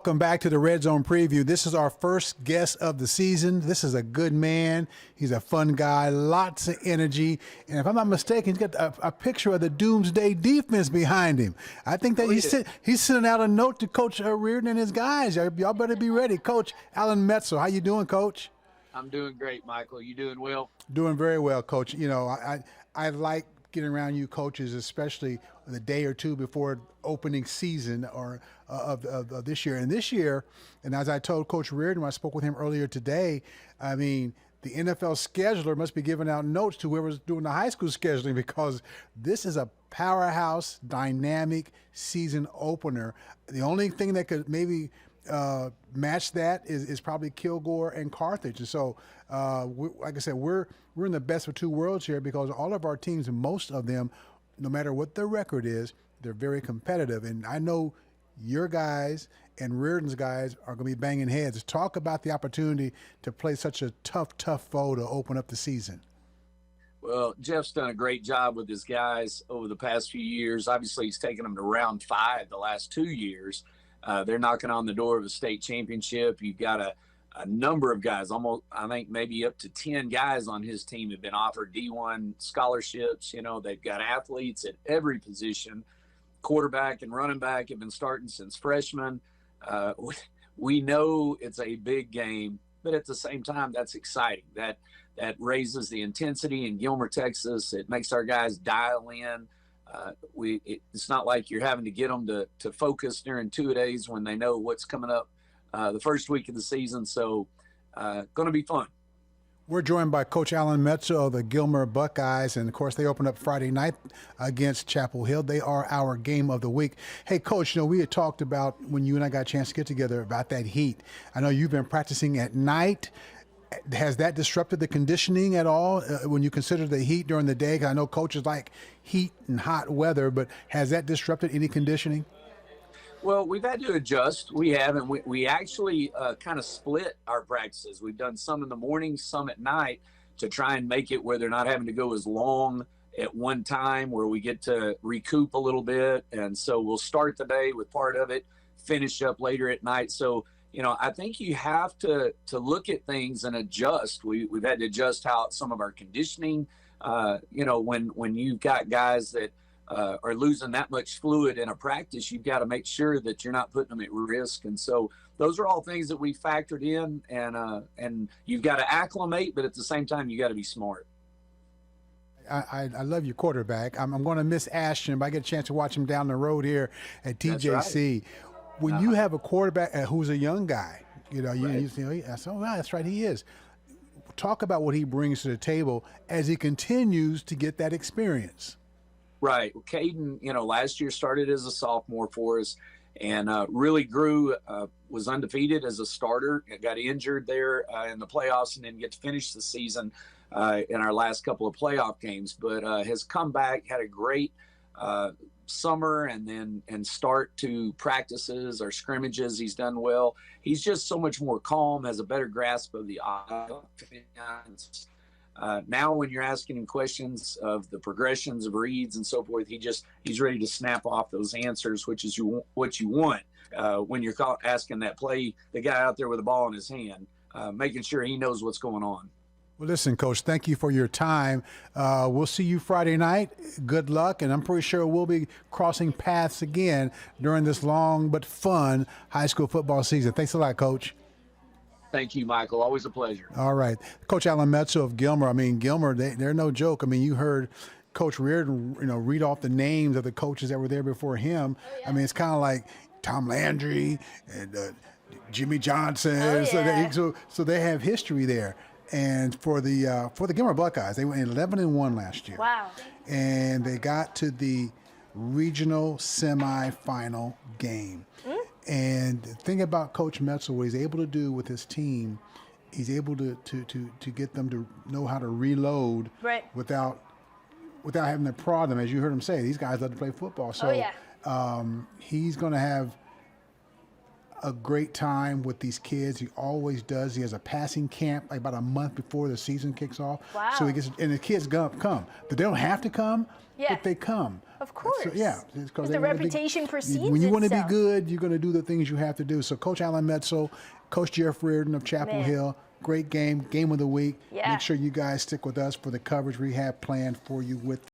Welcome back to the Red Zone Preview. This is our first guest of the season. This is a good man. He's a fun guy, lots of energy. And if I'm not mistaken, he's got a picture of the Doomsday Defense behind him. I think that he's sending out a note to Coach Reardon and his guys. Y'all better be ready. Coach Alan Metzel, how you doing, Coach? I'm doing great, Michael. You doing well? Doing very well, Coach. You know, I like getting around you coaches, especially the day or two before opening season or of this year. And this year, and as I told Coach Reardon when I spoke with him earlier today, I mean, the NFL scheduler must be giving out notes to whoever's doing the high school scheduling, because this is a powerhouse, dynamic season opener. The only thing that could maybe match that is probably Kilgore and Carthage. And so, like I said, we're in the best of two worlds here, because all of our teams, most of them, no matter what their record is, they're very competitive. And I know your guys and Reardon's guys are going to be banging heads. Talk about the opportunity to play such a tough foe to open up the season. Well, Jeff's done a great job with his guys over the past few years. Obviously, he's taken them to round 5 the last 2 years. They're knocking on the door of a state championship. You've got a number of guys, almost, I think maybe up to 10 guys on his team have been offered D1 scholarships. You know, they've got athletes at every position. Quarterback and running back have been starting since freshmen. We know it's a big game, but at the same time, that's exciting. That raises the intensity in Gilmer, Texas. It makes our guys dial in. It's not like you're having to get them to focus during 2 days when they know what's coming up the first week of the season. So going to be fun. We're joined by Coach Alan Metzel of the Gilmer Buckeyes, and of course they open up Friday night against Chapel Hill. They are our game of the week. Hey, Coach, you know, we had talked about, when you and I got a chance to get together, about that heat. I know you've been practicing at night. Has that disrupted the conditioning at all when you consider the heat during the day? 'Cause I know coaches like heat and hot weather, but has that disrupted any conditioning? Well, we've had to adjust. We have, and we actually kind of split our practices. We've done some in the morning, some at night, to try and make it where they're not having to go as long at one time, where we get to recoup a little bit. And so we'll start the day with part of it, finish up later at night. So, you know, I think you have to look at things and adjust. We've had to adjust how some of our conditioning, you know, when you've got guys that are losing that much fluid in a practice, you've got to make sure that you're not putting them at risk. And so those are all things that we factored in, and you've got to acclimate, but at the same time, you got to be smart. I love your quarterback. I'm going to miss Ashton, but I get a chance to watch him down the road here at TJC. Right. When you have a quarterback who's a young guy, you know, you think, oh, that's right, he is. Talk about what he brings to the table as he continues to get that experience. Right. Well, Caden, you know, last year started as a sophomore for us and really grew, was undefeated as a starter, got injured there in the playoffs and didn't get to finish the season in our last couple of playoff games, but has come back, had a great summer and start to practices or scrimmages. He's done well. He's just so much more calm, has a better grasp of the offense. Now when you're asking him questions of the progressions of reads and so forth, he's ready to snap off those answers, which is what you want when you're asking that play, the guy out there with the ball in his hand, making sure he knows what's going on. Well, listen, Coach, thank you for your time. We'll see you Friday night. Good luck, and I'm pretty sure we'll be crossing paths again during this long but fun high school football season. Thanks a lot, Coach. Thank you, Michael. Always a pleasure. All right. Coach Alan Metzel of Gilmer. I mean, Gilmer, they're no joke. I mean, you heard Coach Reardon, you know, read off the names of the coaches that were there before him. Oh, yeah. I mean, it's kind of like Tom Landry and Jimmy Johnson. Oh, yeah. So they have history there. And for the Gilmer Buckeyes, they went 11-1 last year. Wow. And they got to the regional semifinal game. And the thing about Coach Metzel, what he's able to do with his team, he's able to get them to know how to reload without having to prod them. As you heard him say, these guys love to play football. So he's going to have a great time with these kids. He always does. He has a passing camp like about a month before the season kicks off. Wow. So he gets, and the kids come. But they don't have to come, Yeah. but they come. Of course. So, yeah. Because the reputation precedes when you want to be itself. good, you're going to do the things you have to do. So Coach Alan Metzel, Coach Jeff Reardon of Chapel Man. Hill, great game of the week. Yeah. Make sure you guys stick with us for the coverage we have planned for you with